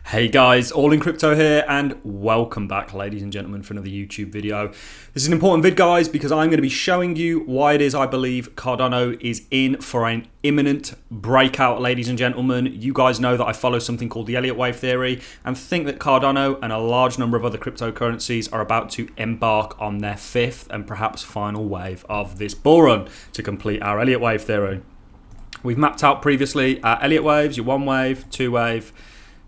Hey guys, All in Crypto here and welcome back ladies and gentlemen for another YouTube video. This is an important vid guys because I'm going to be showing you why it is I believe Cardano is in for an imminent breakout ladies and gentlemen. You guys know that I follow something called the Elliott wave theory and think that Cardano and a large number of other cryptocurrencies are about to embark on their fifth and perhaps final wave of this bull run to complete our Elliott wave theory. We've mapped out previously our Elliott waves, your one wave, two wave,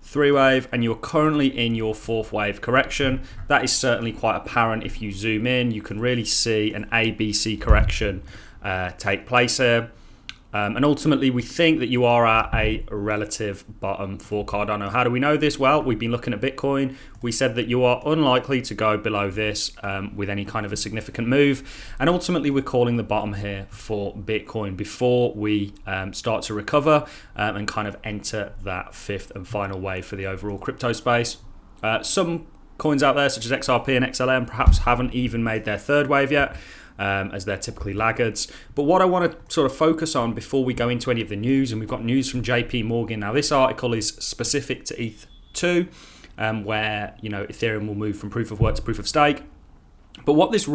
three wave, and you're currently in your fourth wave correction. That is certainly quite apparent. If you zoom in, you can really see an ABC correction take place here. And ultimately, we think that you are at a relative bottom for Cardano. How do we know this? Well, we've been looking at Bitcoin. We said that you are unlikely to go below this with any kind of a significant move. And ultimately, we're calling the bottom here for Bitcoin before we start to recover and kind of enter that fifth and final wave for the overall crypto space. Some coins out there, such as XRP and XLM, perhaps haven't even made their third wave yet. As they're typically laggards. But what I want to sort of focus on before we go into any of the news, and we've got news from JP Morgan. Now, this article is specific to ETH2, where Ethereum will move from proof of work to proof of stake. But what this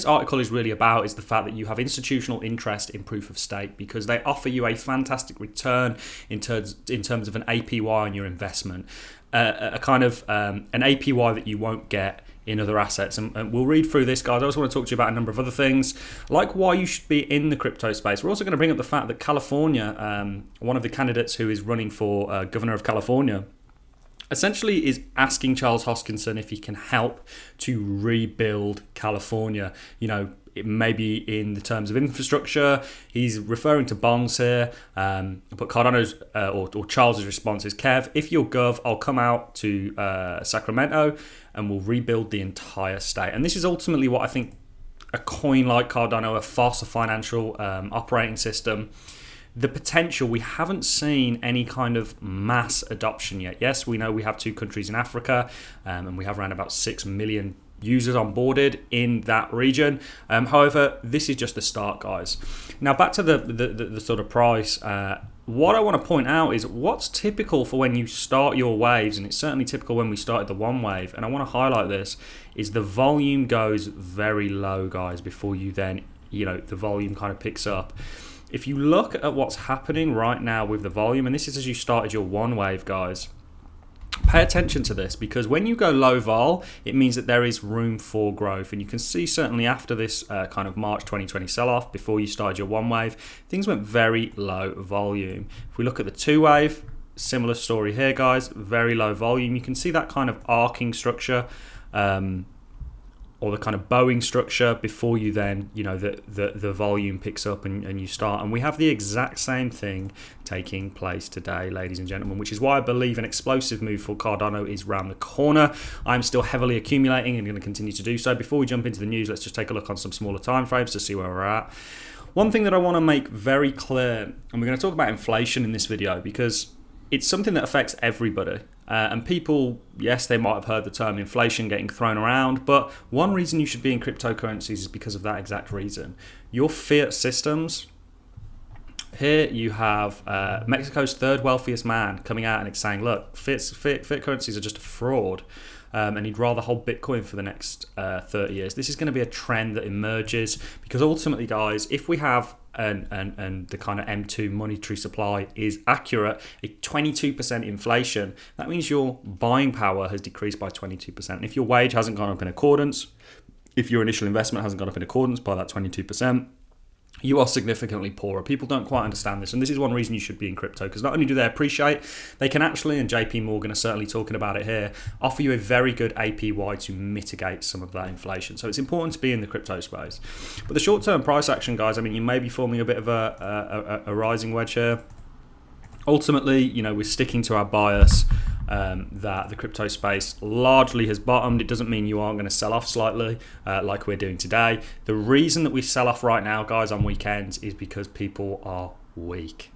article is really about is the fact that you have institutional interest in proof of stake because they offer you a fantastic return in terms of an APY on your investment, an APY that you won't get in other assets. And we'll read through this, guys. I also want to talk to you about a number of other things, like why you should be in the crypto space. We're also going to bring up the fact that California, one of the candidates who is running for governor of California, essentially is asking Charles Hoskinson if he can help to rebuild California. It may be in the terms of infrastructure. He's referring to bonds here, but Cardano's or Charles's response is, Kev, if you're gov, I'll come out to Sacramento and we'll rebuild the entire state. And this is ultimately what I think a coin like Cardano, a FOSS, a financial operating system, the potential, we haven't seen any kind of mass adoption yet. Yes, we know we have two countries in Africa and we have around about 6 million users onboarded in that region. However, this is just the start, guys. Now back to the sort of price. What I want to point out is what's typical for when you start your waves, and it's certainly typical when we started the one wave, and I want to highlight this, is the volume goes very low, guys, before you then, the volume kind of picks up. If you look at what's happening right now with the volume, and this is as you started your one wave, guys, pay attention to this because when you go low vol, it means that there is room for growth. And you can see certainly after this kind of March 2020 sell-off, before you started your one wave, things went very low volume. If we look at the two wave, similar story here, guys, very low volume. You can see that kind of arcing structure or the kind of bowing structure before you then, the volume picks up and you start. And we have the exact same thing taking place today, ladies and gentlemen, which is why I believe an explosive move for Cardano is around the corner. I'm still heavily accumulating and going to continue to do so. Before we jump into the news, let's just take a look on some smaller time frames to see where we're at. One thing that I want to make very clear, and we're going to talk about inflation in this video because it's something that affects everybody. And people, yes, they might have heard the term inflation getting thrown around, but one reason you should be in cryptocurrencies is because of that exact reason. Your fiat systems, here you have Mexico's third wealthiest man coming out and it's saying, look, fiat currencies are just a fraud. And he'd rather hold Bitcoin for the next 30 years. This is going to be a trend that emerges because ultimately, guys, if we have and the kind of M2 monetary supply is accurate, a 22% inflation, that means your buying power has decreased by 22%. And if your wage hasn't gone up in accordance, if your initial investment hasn't gone up in accordance by that 22%, you are significantly poorer. People don't quite understand this, and this is one reason you should be in crypto, because not only do they appreciate, they can actually, and JP Morgan are certainly talking about it here, offer you a very good APY to mitigate some of that inflation. So it's important to be in the crypto space. But the short-term price action, guys, I mean, you may be forming a bit of a rising wedge here. Ultimately, we're sticking to our bias that the crypto space largely has bottomed. It doesn't mean you aren't going to sell off slightly like we're doing today. The reason that we sell off right now, guys, on weekends is because people are weak.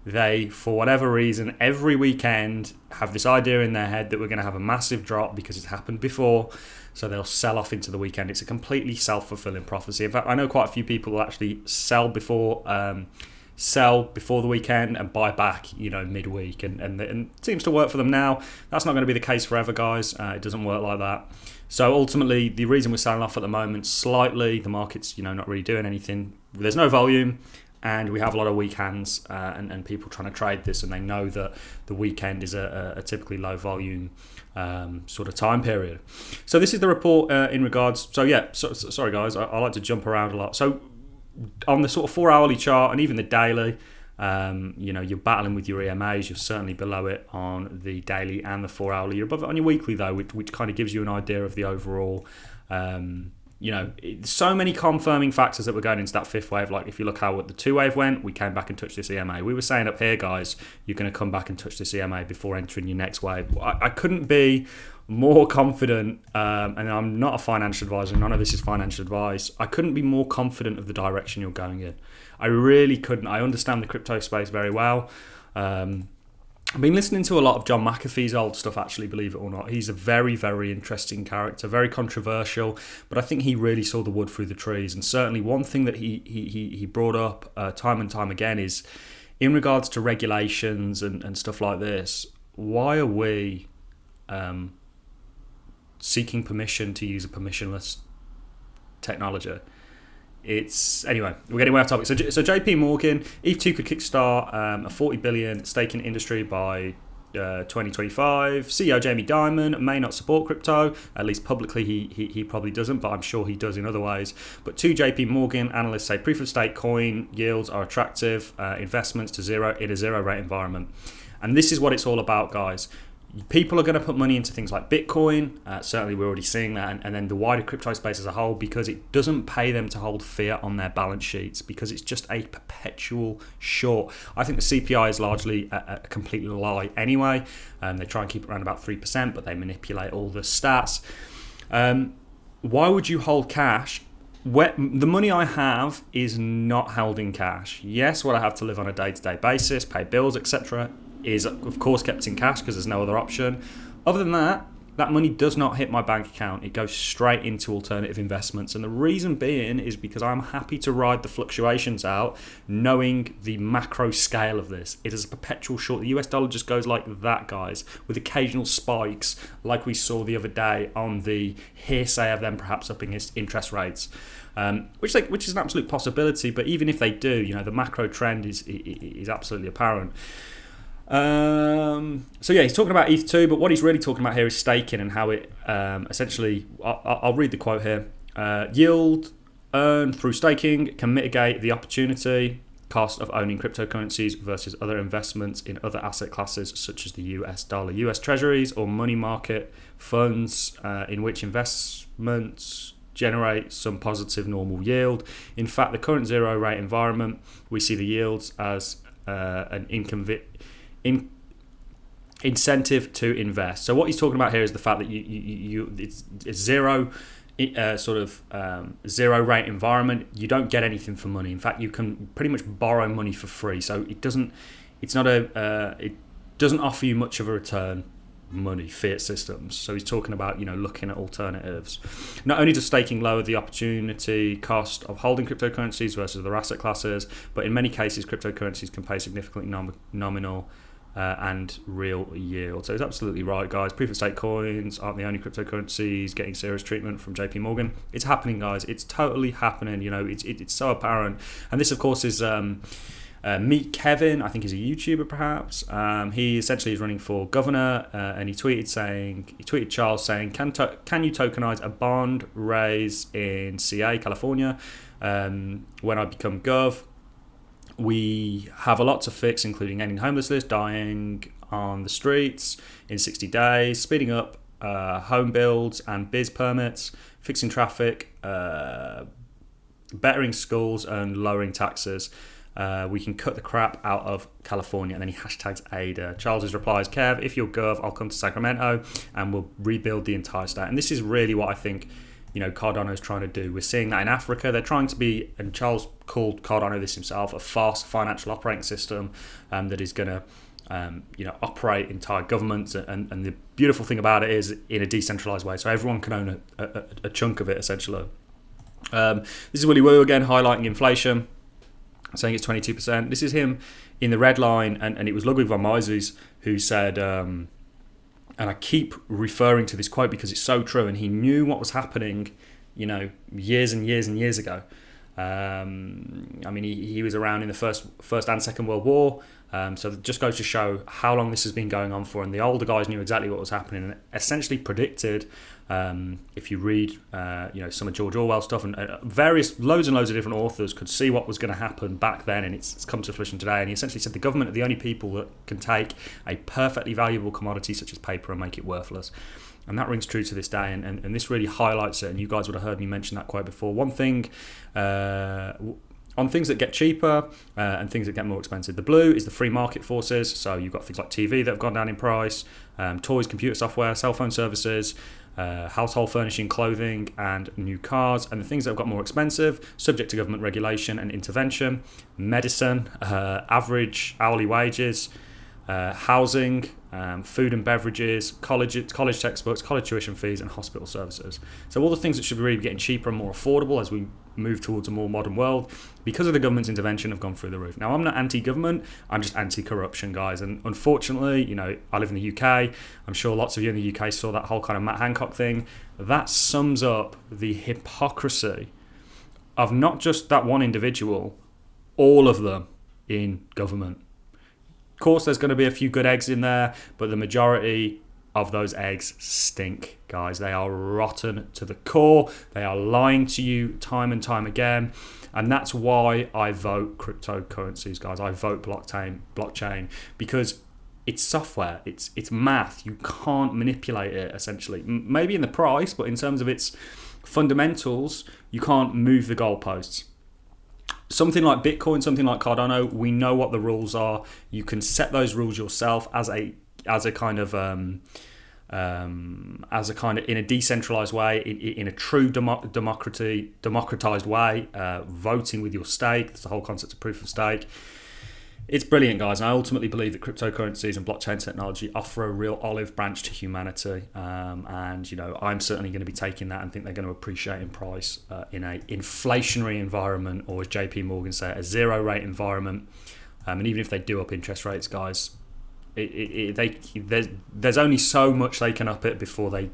They, for whatever reason, every weekend have this idea in their head that we're going to have a massive drop because it's happened before. So they'll sell off into the weekend. It's a completely self-fulfilling prophecy. In fact, I know quite a few people will actually sell before sell before the weekend and buy back, midweek, and it seems to work for them now. That's not going to be the case forever, guys. It doesn't work like that. So ultimately, the reason we're selling off at the moment, slightly, the market's not really doing anything. There's no volume, and we have a lot of weak hands and people trying to trade this, and they know that the weekend is a typically low volume sort of time period. So this is the report in regards. So yeah, sorry guys, I like to jump around a lot. So on the sort of 4 hourly chart and even the daily, you're battling with your EMAs. You're certainly below it on the daily and the 4 hourly. You're above it on your weekly though, which kind of gives you an idea of the overall. So many confirming factors that we're going into that fifth wave. Like if you look how the 2 wave went, we came back and touched this EMA. We were saying up here, guys, you're going to come back and touch this EMA before entering your next wave. I couldn't be more confident, and I'm not a financial advisor, none of this is financial advice. I couldn't be more confident of the direction you're going in. I really couldn't. I understand the crypto space very well. I've been listening to a lot of John McAfee's old stuff, actually, believe it or not. He's a very, very interesting character, very controversial, but I think he really saw the wood through the trees. And certainly one thing that he brought up time and time again is in regards to regulations and stuff like this, why are we seeking permission to use a permissionless technology? Anyway, we're getting way off topic. So JP Morgan, ETH2 could kickstart a 40 billion staking industry by 2025. CEO Jamie Dimon may not support crypto, at least publicly he probably doesn't, but I'm sure he does in other ways. But two JP Morgan analysts say proof of stake coin yields are attractive investments to zero in a zero rate environment. And this is what it's all about, guys. People are going to put money into things like Bitcoin. Certainly, we're already seeing that, and then the wider crypto space as a whole, because it doesn't pay them to hold fiat on their balance sheets, because it's just a perpetual short. I think the CPI is largely a complete lie anyway. They try and keep it around about 3%, but they manipulate all the stats. Why would you hold cash? The money I have is not held in cash. Yes, what I have to live on a day-to-day basis, pay bills, etc., is of course kept in cash because there's no other option. Other than that, that money does not hit my bank account. It goes straight into alternative investments. And the reason being is because I'm happy to ride the fluctuations out, knowing the macro scale of this. It is a perpetual short. The US dollar just goes like that, guys, with occasional spikes like we saw the other day on the hearsay of them perhaps upping his interest rates. Which is an absolute possibility. But even if they do, the macro trend is absolutely apparent. So yeah, he's talking about ETH2, but what he's really talking about here is staking and how it essentially, I'll read the quote here. Yield earned through staking can mitigate the opportunity cost of owning cryptocurrencies versus other investments in other asset classes such as the US dollar, US treasuries or money market funds in which investments generate some positive normal yield. In fact, the current zero rate environment, we see the yields as an incentive to invest. So what he's talking about here is the fact that it's zero zero rate environment. You don't get anything for money. In fact, you can pretty much borrow money for free. So it doesn't offer you much of a return. Money, fiat systems. So he's talking about looking at alternatives. Not only does staking lower the opportunity cost of holding cryptocurrencies versus other asset classes, but in many cases cryptocurrencies can pay significantly nominal and real yield. So he's absolutely right, guys. Proof of stake coins aren't the only cryptocurrencies getting serious treatment from JP Morgan. It's happening, guys. It's totally happening. It's so apparent. And this of course is Meet Kevin, I think he's a YouTuber perhaps. He essentially is running for governor, and he tweeted Charles saying, can you tokenize a bond raise in CA, California, when I become gov? We have a lot to fix, including ending homelessness, dying on the streets in 60 days, speeding up home builds and biz permits, fixing traffic, bettering schools and lowering taxes. We can cut the crap out of California. And then he hashtags ADA. Charles' replies, Kev, if you're gov, I'll come to Sacramento and we'll rebuild the entire state. And this is really what I think Cardano is trying to do. We're seeing that in Africa. They're trying to be, and Charles called Cardano this himself, a fast financial operating system that is going to operate entire governments. And the beautiful thing about it is in a decentralized way. So everyone can own a chunk of it, essentially. This is Willy Woo again, highlighting inflation. saying it's 22%. This is him in the red line, and it was Ludwig von Mises who said, and I keep referring to this quote because it's so true, and he knew what was happening, years and years and years ago. I mean, he was around in the first and Second World War, so it just goes to show how long this has been going on for. And the older guys knew exactly what was happening and essentially predicted. If you read, some of George Orwell's stuff, and loads and loads of different authors could see what was going to happen back then, and it's come to fruition today. And he essentially said the government are the only people that can take a perfectly valuable commodity such as paper and make it worthless. And that rings true to this day, and this really highlights it. And you guys would have heard me mention that quote before. One thing, on things that get cheaper and things that get more expensive, the blue is the free market forces. So you've got things like TV that have gone down in price, toys, computer software, cell phone services, household furnishing, clothing, and new cars. And the things that have got more expensive, subject to government regulation and intervention, medicine, average hourly wages, housing, food and beverages, college textbooks, college tuition fees, and hospital services. So all the things that should really be getting cheaper and more affordable as we move towards a more modern world, because of the government's intervention, have gone through the roof. Now, I'm not anti-government, I'm just anti-corruption, guys. And unfortunately, I live in the UK. I'm sure lots of you in the UK saw that whole kind of Matt Hancock thing. That sums up the hypocrisy of not just that one individual, all of them in government. Of course, there's going to be a few good eggs in there, but the majority of those eggs stink, guys. They are rotten to the core. They are lying to you time and time again. And that's why I vote cryptocurrencies, guys. I vote blockchain, because it's software, it's math. You can't manipulate it, essentially. Maybe in the price, but in terms of its fundamentals, you can't move the goalposts. Something like Bitcoin, something like Cardano, we know what the rules are. You can set those rules yourself as a kind of in a decentralized way, in a true democratized way, voting with your stake. There's the whole concept of proof of stake. It's brilliant, guys. And I ultimately believe that cryptocurrencies and blockchain technology offer a real olive branch to humanity. And I'm certainly going to be taking that, and think they're going to appreciate in price in a inflationary environment, or as JP Morgan say, a zero rate environment. And even if they do up interest rates, guys, there's only so much they can up it before they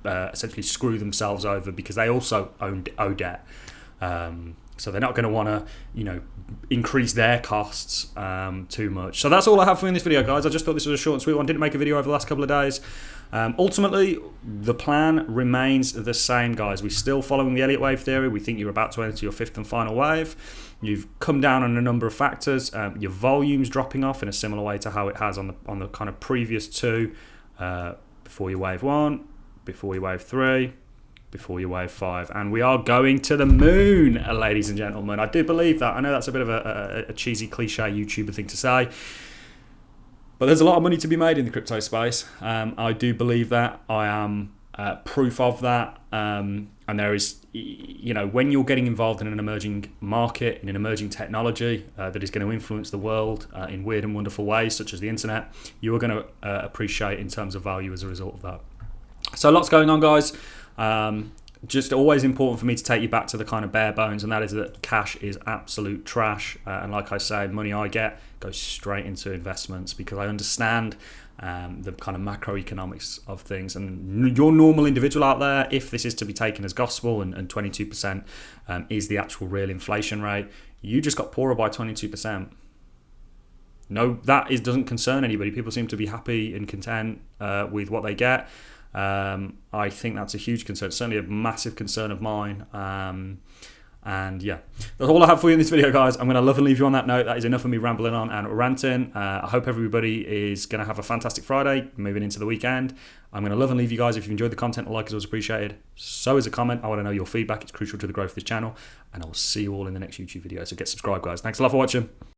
essentially screw themselves over, because they also owe debt. So they're not going to want to, increase their costs too much. So that's all I have for you in this video, guys. I just thought this was a short and sweet one. Didn't make a video over the last couple of days. Ultimately, the plan remains the same, guys. We're still following the Elliott wave theory. We think you're about to enter your fifth and final wave. You've come down on a number of factors. Your volume's dropping off in a similar way to how it has on the kind of previous two, before your wave 1, before your wave 3, before your wave 5, and we are going to the moon, ladies and gentlemen. I do believe that. I know that's a bit of a cheesy cliche YouTuber thing to say, but there's a lot of money to be made in the crypto space. I do believe that. I am proof of that. And there is, when you're getting involved in an emerging market, in an emerging technology that is going to influence the world in weird and wonderful ways, such as the internet, you are going to appreciate in terms of value as a result of that. So lots going on, guys. Just always important for me to take you back to the kind of bare bones, and that is that cash is absolute trash. And like I say, money I get goes straight into investments, because I understand the kind of macroeconomics of things. And your normal individual out there, if this is to be taken as gospel, and 22% is the actual real inflation rate, you just got poorer by 22%. No, that doesn't concern anybody. People seem to be happy and content with what they get. I think that's a huge concern, certainly a massive concern of mine. And yeah, that's all I have for you in this video, guys. I'm going to love and leave you on that note. That is enough of me rambling on and ranting. I hope everybody is going to have a fantastic Friday, moving into the weekend. I'm going to love and leave you guys. If you enjoyed the content, a like is always appreciated. So is a comment. I want to know your feedback. It's crucial to the growth of this channel. And I will see you all in the next YouTube video. So get subscribed, guys. Thanks a lot for watching.